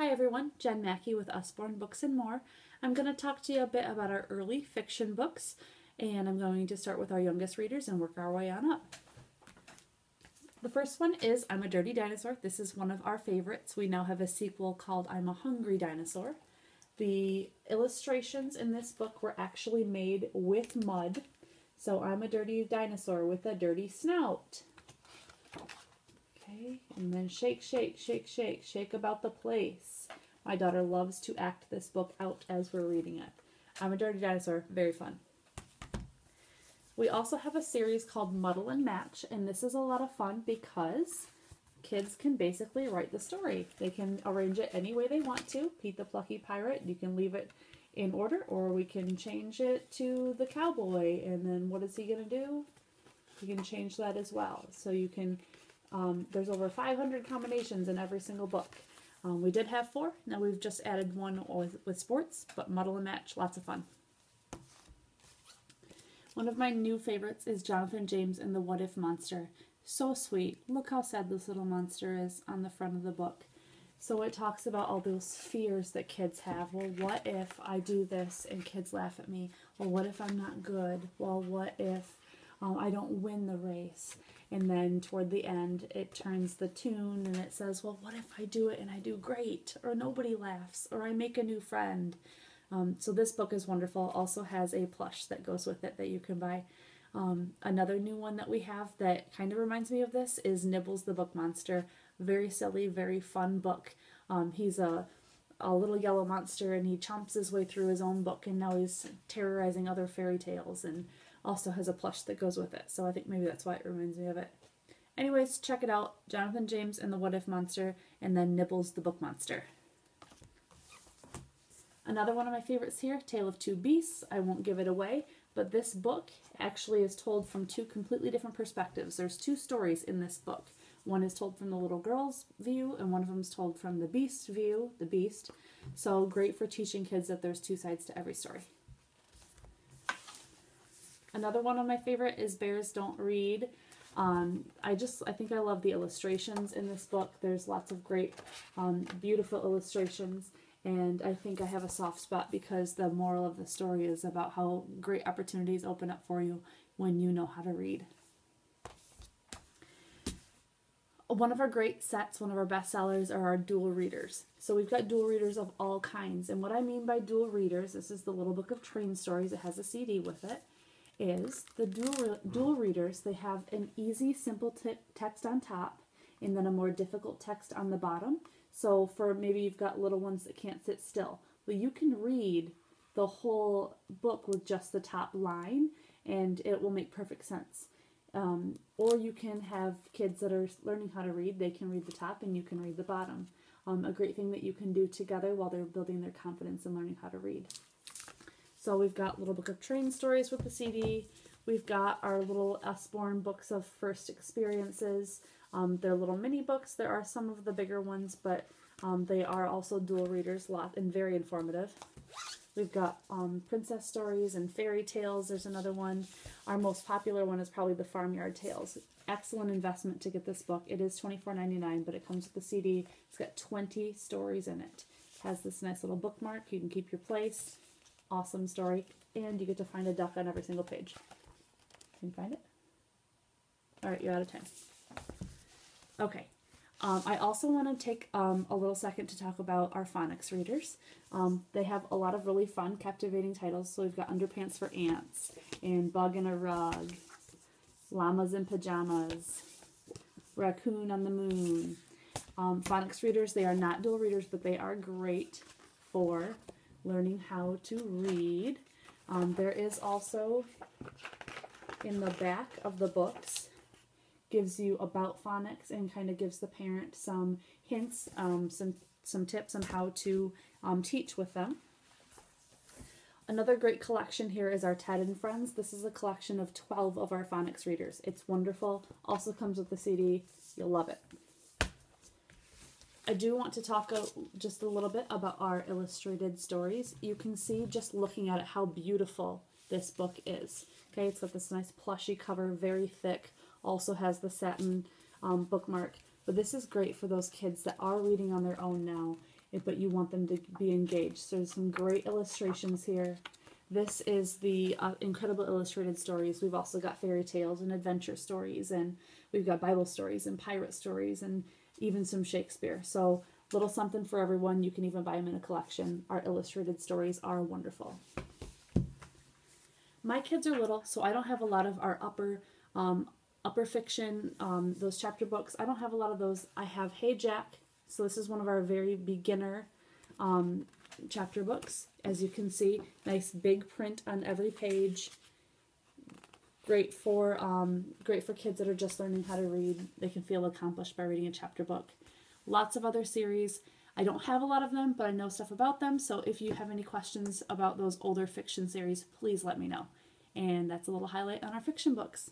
Hi everyone, Jen Mackey with Usborne Books and More. I'm going to talk to you a bit about our early fiction books, and I'm going to start with our youngest readers and work our way on up. The first one is I'm a Dirty Dinosaur. This is one of our favorites. We now have a sequel called I'm a Hungry Dinosaur. The illustrations in this book were actually made with mud. So I'm a dirty dinosaur with a dirty snout. Okay, and then shake, shake, shake, shake, shake about the place. My daughter loves to act this book out as we're reading it. I'm a Dirty Dinosaur, very fun. We also have a series called Muddle and Match, and this is a lot of fun because kids can basically write the story. They can arrange it any way they want to. Pete the Plucky Pirate, you can leave it in order, or we can change it to the cowboy, and then what is he going to do? You can change that as well. So you can, there's over 500 combinations in every single book. We did have 4, now we've just added one with sports, but Muddle and Match, lots of fun. One of my new favorites is Jonathan James and the What If Monster. So sweet. Look how sad this little monster is on the front of the book. So it talks about all those fears that kids have. Well, what if I do this and kids laugh at me? Well, what if I'm not good? Well, what if I don't win the race? And then toward the end, it turns the tune and it says, well, what if I do it and I do great? Or nobody laughs? Or I make a new friend? So this book is wonderful. Also has a plush that goes with it that you can buy. Another new one that we have that kind of reminds me of this is Nibbles the Book Monster. Very silly, very fun book. He's a little yellow monster and he chomps his way through his own book and now he's terrorizing other fairy tales and also has a plush that goes with it. So I think maybe that's why it reminds me of it. Anyways, check it out. Jonathan James and the What If Monster, and then Nibbles the Book Monster. Another one of my favorites here, Tale of Two Beasts. I won't give it away, but this book actually is told from 2 completely different perspectives. There's 2 stories in this book. One is told from the little girl's view, and one of them is told from the beast's view, the beast. So great for teaching kids that there's 2 sides to every story. Another one of my favorite is Bears Don't Read. I think I love the illustrations in this book. There's lots of great, beautiful illustrations. And I think I have a soft spot because the moral of the story is about how great opportunities open up for you when you know how to read. One of our great sets, one of our best sellers, are our dual readers. So we've got dual readers of all kinds. And what I mean by dual readers, this is the Little Book of Train Stories. It has a CD with it. Is the dual readers, they have an easy, simple text on top and then a more difficult text on the bottom. So for maybe you've got little ones that can't sit still. Well, you can read the whole book with just the top line and it will make perfect sense. Or you can have kids that are learning how to read. They can read the top and you can read the bottom. A great thing that you can do together while they're building their confidence and learning how to read. So we've got Little Book of Train Stories with the CD. We've got our little Usborne books of first experiences. They're little mini books. There are some of the bigger ones, but they are also dual readers, and very informative. We've got princess stories and fairy tales. There's another one. Our most popular one is probably the Farmyard Tales. Excellent investment to get this book. It is $24.99, but it comes with the CD. It's got 20 stories in it. It has this nice little bookmark. You can keep your place. Awesome story. And you get to find a duck on every single page. Can you find it? All right, you're out of time. Okay. I also want to take a little second to talk about our phonics readers. They have a lot of really fun, captivating titles. So we've got Underpants for Ants, and Bug in a Rug, Llamas in Pajamas, Raccoon on the Moon. Phonics readers, they are not dual readers, but they are great for learning how to read. There is also, in the back of the books, gives you about phonics and kind of gives the parent some hints, some tips on how to teach with them. Another great collection here is our Ted and Friends. This is a collection of 12 of our phonics readers. It's wonderful. Also comes with the CD. You'll love it. I do want to talk just a little bit about our illustrated stories. You can see just looking at it how beautiful this book is. Okay, it's got this nice plushy cover, very thick. Also has the satin bookmark. But this is great for those kids that are reading on their own now but you want them to be engaged. So there's some great illustrations here. This is the incredible illustrated stories. We've also got fairy tales and adventure stories, and we've got Bible stories and pirate stories and even some Shakespeare. So little something for everyone. You can even buy them in a collection. Our illustrated stories are wonderful. My kids are little, so I don't have a lot of our upper fiction, those chapter books. I don't have a lot of those. I have Hey Jack. So this is one of our very beginner chapter books. As you can see, nice big print on every page. Great for kids that are just learning how to read. They can feel accomplished by reading a chapter book. Lots of other series. I don't have a lot of them, but I know stuff about them. So if you have any questions about those older fiction series, please let me know. And that's a little highlight on our fiction books.